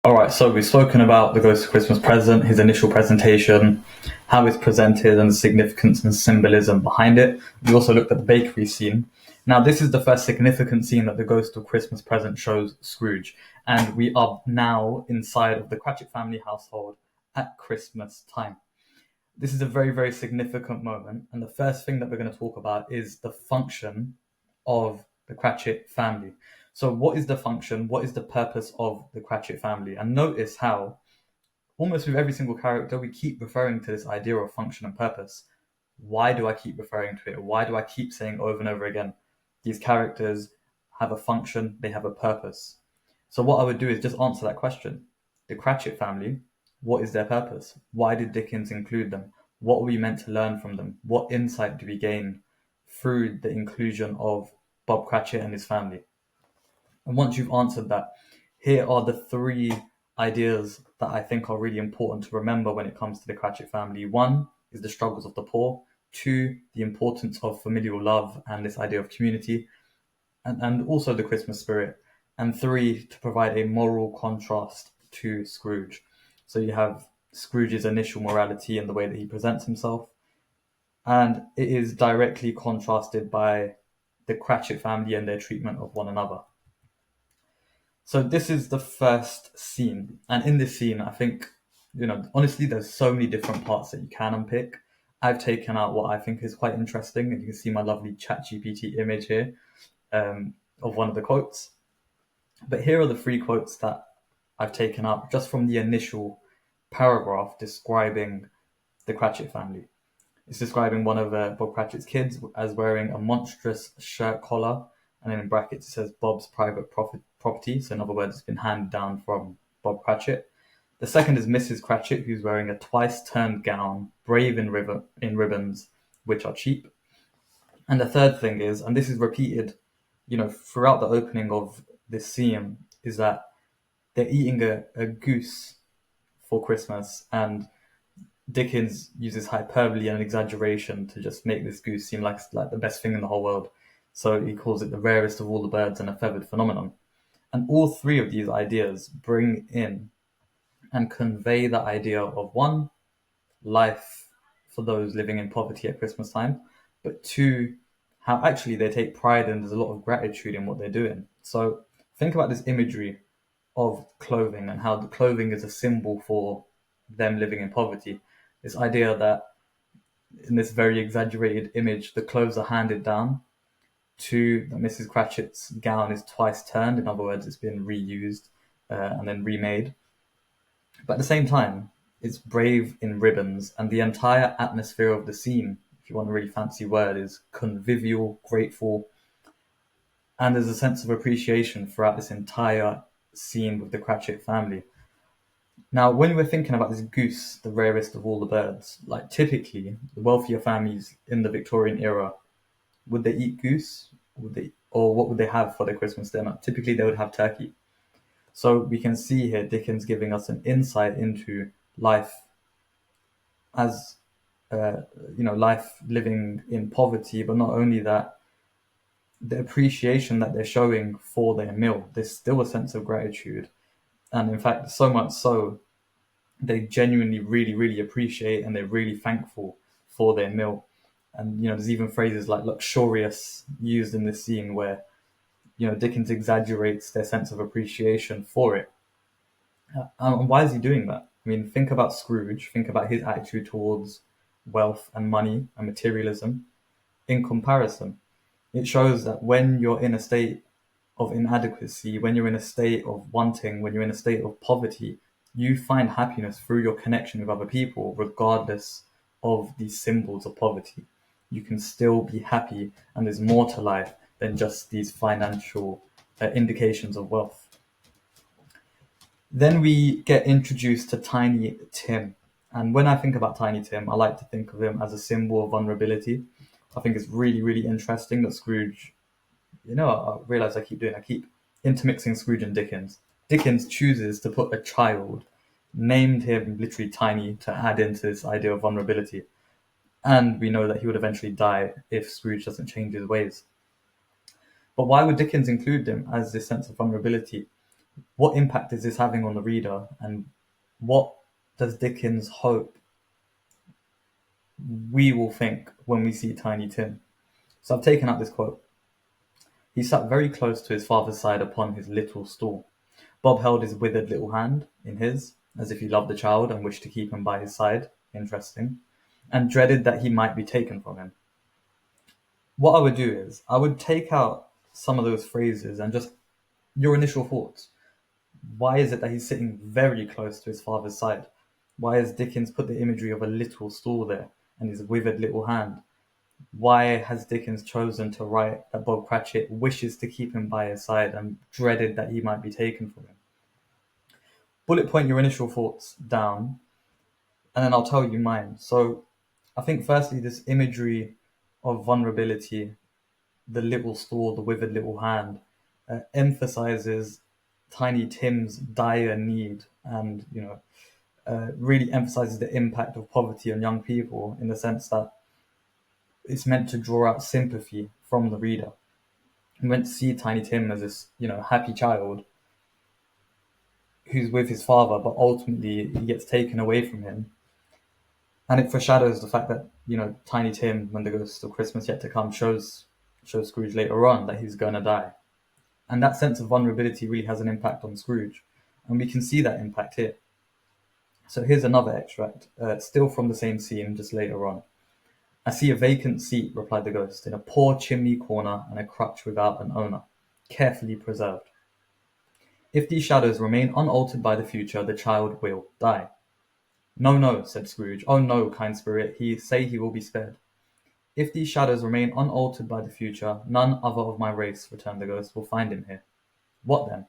All right, so we've spoken about the Ghost of Christmas Present, his initial presentation, how it's presented, and the significance and symbolism behind it. We also looked at the bakery scene. Now, this is the first significant scene that the Ghost of Christmas Present shows Scrooge, and we are now inside of the Cratchit family household at Christmas time. This is a very, very significant moment, and the first thing that we're going to talk about is the function of the Cratchit family. So, what is the function? What is the purpose of the Cratchit family? And notice how, almost with every single character, we keep referring to this idea of function and purpose. Why do I keep referring to it? Why do I keep saying over and over again, these characters have a function, they have a purpose? So, what I would do is just answer that question. The Cratchit family, what is their purpose? Why did Dickens include them? What are we meant to learn from them? What insight do we gain through the inclusion of Bob Cratchit and his family? And once you've answered that, here are the three ideas that I think are really important to remember when it comes to the Cratchit family. One is the struggles of the poor. Two, the importance of familial love and this idea of community, and also the Christmas spirit. And three, to provide a moral contrast to Scrooge. So you have Scrooge's initial morality and the way that he presents himself, and it is directly contrasted by the Cratchit family and their treatment of one another. So this is the first scene, and in this scene, I think, honestly, there's so many different parts that you can unpick. I've taken out what I think is quite interesting, and you can see my lovely ChatGPT image here of one of the quotes. But here are the three quotes that I've taken out just from the initial paragraph describing the Cratchit family. It's describing one of Bob Cratchit's kids as wearing a monstrous shirt collar, and then in brackets it says Bob's private property. So in other words, it's been handed down from Bob Cratchit. The second is Mrs. Cratchit, who's wearing a twice-turned gown, brave in ribbons, which are cheap. And the third thing is, and this is repeated, throughout the opening of this scene, is that they're eating a goose for Christmas, and Dickens uses hyperbole and exaggeration to just make this goose seem like the best thing in the whole world. So he calls it the rarest of all the birds and a feathered phenomenon. And all three of these ideas bring in and convey the idea of one, life for those living in poverty at Christmas time, but two, how actually they take pride and there's a lot of gratitude in what they're doing. So think about this imagery of clothing and how the clothing is a symbol for them living in poverty. This idea that in this very exaggerated image, the clothes are handed down to Mrs. Cratchit's gown is twice turned. In other words, it's been reused and then remade. But at the same time, it's brave in ribbons, and the entire atmosphere of the scene, if you want a really fancy word, is convivial, grateful, and there's a sense of appreciation throughout this entire scene with the Cratchit family. Now, when we're thinking about this goose, the rarest of all the birds, like typically the wealthier families in the Victorian era, would they eat goose? Or what would they have for their Christmas dinner? Typically, they would have turkey. So we can see here Dickens giving us an insight into life as, life living in poverty, but not only that, the appreciation that they're showing for their meal. There's still a sense of gratitude. And in fact, so much so, they genuinely really, really appreciate and they're really thankful for their meal. And, there's even phrases like luxurious used in this scene where, Dickens exaggerates their sense of appreciation for it. And why is he doing that? I mean, think about Scrooge, think about his attitude towards wealth and money and materialism. In comparison, it shows that when you're in a state of inadequacy, when you're in a state of wanting, when you're in a state of poverty, you find happiness through your connection with other people, regardless of these symbols of poverty. You can still be happy, and there's more to life than just these financial indications of wealth. Then we get introduced to Tiny Tim. And when I think about Tiny Tim, I like to think of him as a symbol of vulnerability. I think it's really, really interesting that Scrooge, I realize I keep intermixing Scrooge and Dickens. Dickens chooses to put a child, named him literally Tiny, to add into this idea of vulnerability. And we know that he would eventually die if Scrooge doesn't change his ways. But why would Dickens include him as this sense of vulnerability? What impact is this having on the reader, and what does Dickens hope we will think when we see Tiny Tim? So I've taken out this quote. He sat very close to his father's side upon his little stool. Bob held his withered little hand in his, as if he loved the child and wished to keep him by his side. Interesting. And dreaded that he might be taken from him. What I would do is, I would take out some of those phrases and just your initial thoughts. Why is it that he's sitting very close to his father's side? Why has Dickens put the imagery of a little stool there and his withered little hand? Why has Dickens chosen to write that Bob Cratchit wishes to keep him by his side and dreaded that he might be taken from him? Bullet point your initial thoughts down, and then I'll tell you mine. So I think firstly, this imagery of vulnerability, the little stool, the withered little hand, emphasizes Tiny Tim's dire need, and really emphasizes the impact of poverty on young people, in the sense that it's meant to draw out sympathy from the reader. We're meant to see Tiny Tim as this, happy child who's with his father, but ultimately he gets taken away from him. And it foreshadows the fact that, Tiny Tim, when the Ghost of Christmas Yet to Come shows Scrooge later on that he's going to die. And that sense of vulnerability really has an impact on Scrooge. And we can see that impact here. So here's another extract, still from the same scene, just later on. I see a vacant seat, replied the ghost, in a poor chimney corner, and a crutch without an owner, carefully preserved. If these shadows remain unaltered by the future, the child will die. No, no, said Scrooge. Oh no, kind spirit, he will be spared. If these shadows remain unaltered by the future, none other of my race, returned the ghost, will find him here. What then?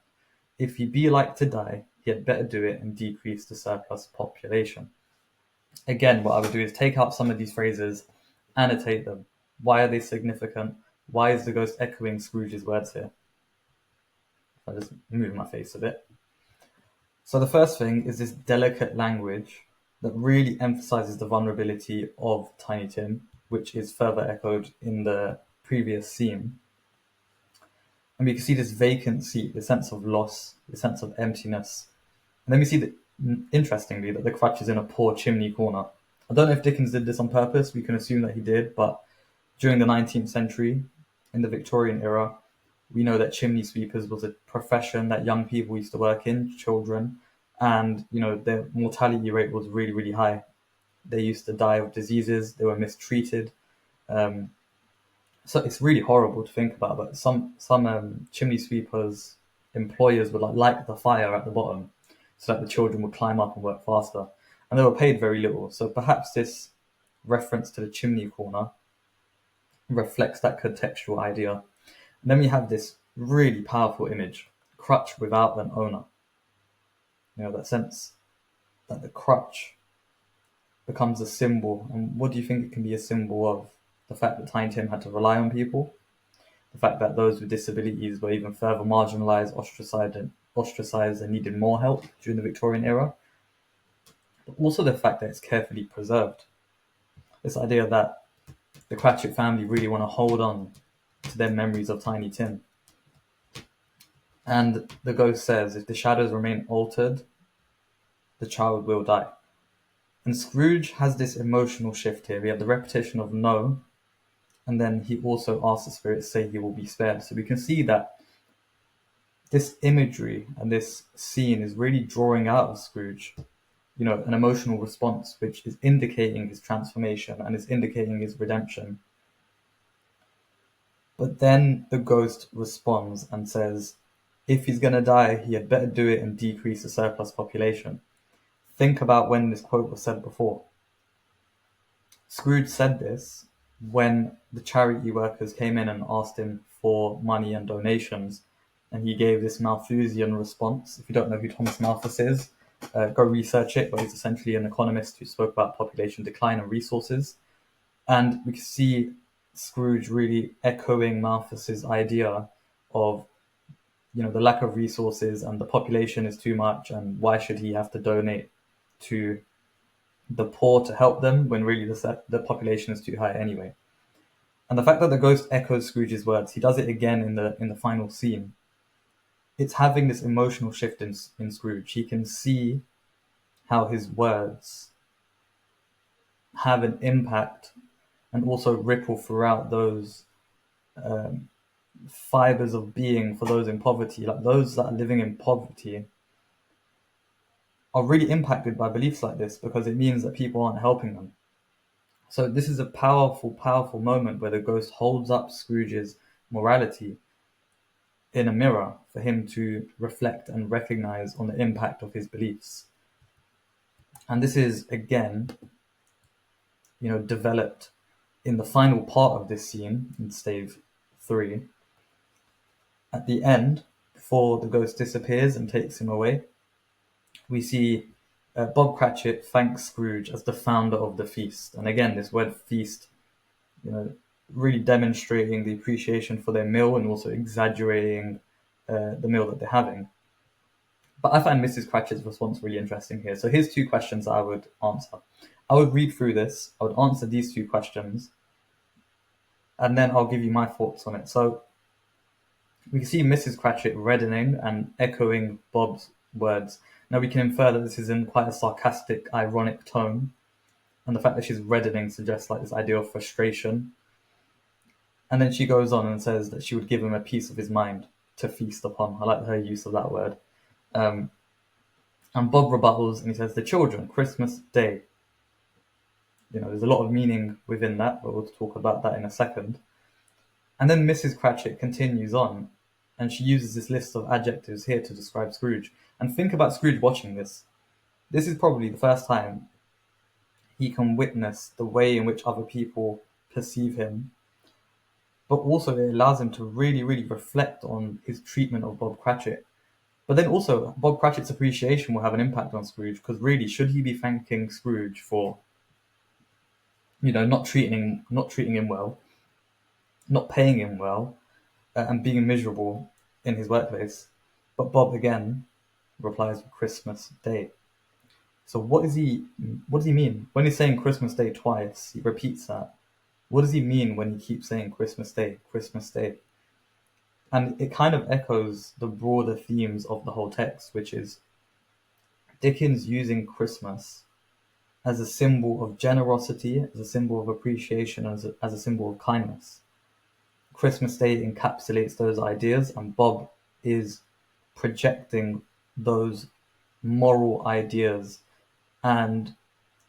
If he be like to die, he had better do it and decrease the surplus population. Again, what I would do is take out some of these phrases, annotate them. Why are they significant? Why is the ghost echoing Scrooge's words here? I'll just move my face a bit. So the first thing is this delicate language that really emphasizes the vulnerability of Tiny Tim, which is further echoed in the previous scene. And we can see this vacant seat, the sense of loss, the sense of emptiness. And then we see that, interestingly, that the crutch is in a poor chimney corner. I don't know if Dickens did this on purpose. We can assume that he did, but during the 19th century, in the Victorian era, we know that chimney sweepers was a profession that young people used to work in, children, and their mortality rate was really, really high. They used to die of diseases. They were mistreated. So it's really horrible to think about. But some chimney sweepers, employers would light the fire at the bottom, so that the children would climb up and work faster. And they were paid very little. So perhaps this reference to the chimney corner reflects that contextual idea. And then we have this really powerful image, crutch without an owner. That sense that the crutch becomes a symbol. And what do you think it can be a symbol of? The fact that Tiny Tim had to rely on people, the fact that those with disabilities were even further marginalized, ostracized and needed more help during the Victorian era, but also the fact that it's carefully preserved. This idea that the Cratchit family really want to hold on to their memories of Tiny Tim. And the ghost says, if the shadows remain altered, the child will die. And Scrooge has this emotional shift here. We have the repetition of no, and then he also asks the spirit to say he will be spared. So we can see that this imagery and this scene is really drawing out of Scrooge, an emotional response, which is indicating his transformation and is indicating his redemption. But then the ghost responds and says, if he's going to die, he had better do it and decrease the surplus population. Think about when this quote was said before. Scrooge said this when the charity workers came in and asked him for money and donations, and he gave this Malthusian response. If you don't know who Thomas Malthus is, go research it, but he's essentially an economist who spoke about population decline and resources. And we can see Scrooge really echoing Malthus's idea of, the lack of resources and the population is too much, and why should he have to donate to the poor to help them when really the population is too high anyway. And the fact that the ghost echoes Scrooge's words, he does it again in the final scene, it's having this emotional shift in Scrooge. He can see how his words have an impact and also ripple throughout those um, fibers of being for those in poverty. Like those that are living in poverty are really impacted by beliefs like this because it means that people aren't helping them. So this is a powerful, powerful moment where the ghost holds up Scrooge's morality in a mirror for him to reflect and recognize on the impact of his beliefs. And this is again, developed in the final part of this scene in stave 3. At the end, before the ghost disappears and takes him away, we see Bob Cratchit thanks Scrooge as the founder of the feast. And again, this word feast, really demonstrating the appreciation for their meal and also exaggerating the meal that they're having. But I find Mrs. Cratchit's response really interesting here. So here's 2 questions I would answer. I would read through this, I would answer these 2 questions, and then I'll give you my thoughts on it. So we can see Mrs. Cratchit reddening and echoing Bob's words. Now we can infer that this is in quite a sarcastic, ironic tone, and the fact that she's reddening suggests like this idea of frustration. And then she goes on and says that she would give him a piece of his mind to feast upon. I like her use of that word. And Bob rebuttals and he says, the children, Christmas Day. There's a lot of meaning within that, but we'll talk about that in a second. And then Mrs. Cratchit continues on, and she uses this list of adjectives here to describe Scrooge. And think about Scrooge watching this. This is probably the first time he can witness the way in which other people perceive him, but also it allows him to really, really reflect on his treatment of Bob Cratchit. But then also, Bob Cratchit's appreciation will have an impact on Scrooge, because really, should he be thanking Scrooge for, not treating him well, not paying him well, and being miserable in his workplace? But Bob again replies with Christmas Day. So what does he mean when he's saying Christmas Day twice? He repeats that. What does he mean when he keeps saying Christmas Day, Christmas Day? And it kind of echoes the broader themes of the whole text, which is Dickens using Christmas as a symbol of generosity, as a symbol of appreciation, as a symbol of kindness. Christmas Day encapsulates those ideas, and Bob is projecting those moral ideas. And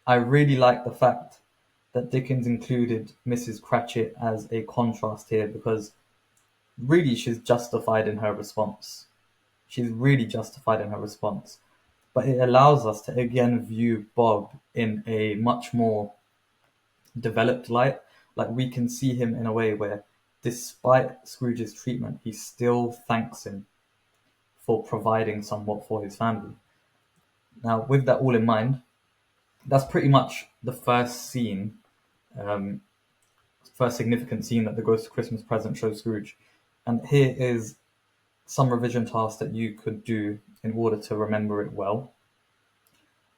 I really like the fact that Dickens included Mrs. Cratchit as a contrast here, because really she's justified in her response. She's really justified in her response. But it allows us to again view Bob in a much more developed light. Like we can see him in a way where, despite Scrooge's treatment, he still thanks him for providing somewhat for his family. Now, with that all in mind, that's pretty much the first scene, first significant scene that the Ghost of Christmas Present shows Scrooge. And here is some revision tasks that you could do in order to remember it well.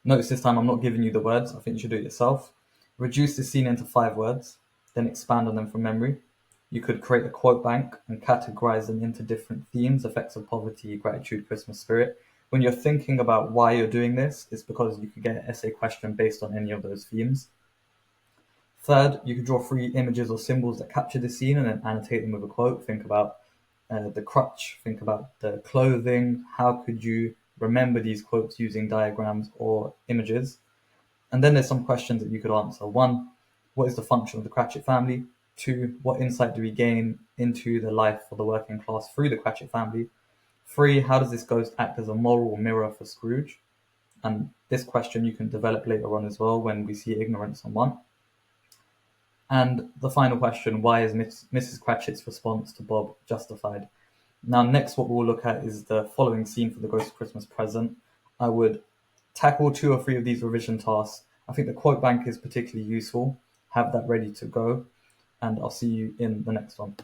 Notice this time I'm not giving you the words, I think you should do it yourself. Reduce the scene into 5 words, then expand on them from memory. You could create a quote bank and categorize them into different themes: effects of poverty, gratitude, Christmas spirit. When you're thinking about why you're doing this, it's because you could get an essay question based on any of those themes. Third, you could draw 3 images or symbols that capture the scene and then annotate them with a quote. Think about the crutch, think about the clothing. How could you remember these quotes using diagrams or images? And then there's some questions that you could answer. 1, what is the function of the Cratchit family? 2, what insight do we gain into the life of the working class through the Cratchit family? 3, how does this ghost act as a moral mirror for Scrooge? And this question you can develop later on as well when we see ignorance on 1. And the final question, why is Mrs. Cratchit's response to Bob justified? Now, next what we'll look at is the following scene for the Ghost of Christmas Present. I would tackle 2 or 3 of these revision tasks. I think the quote bank is particularly useful. Have that ready to go. And I'll see you in the next one.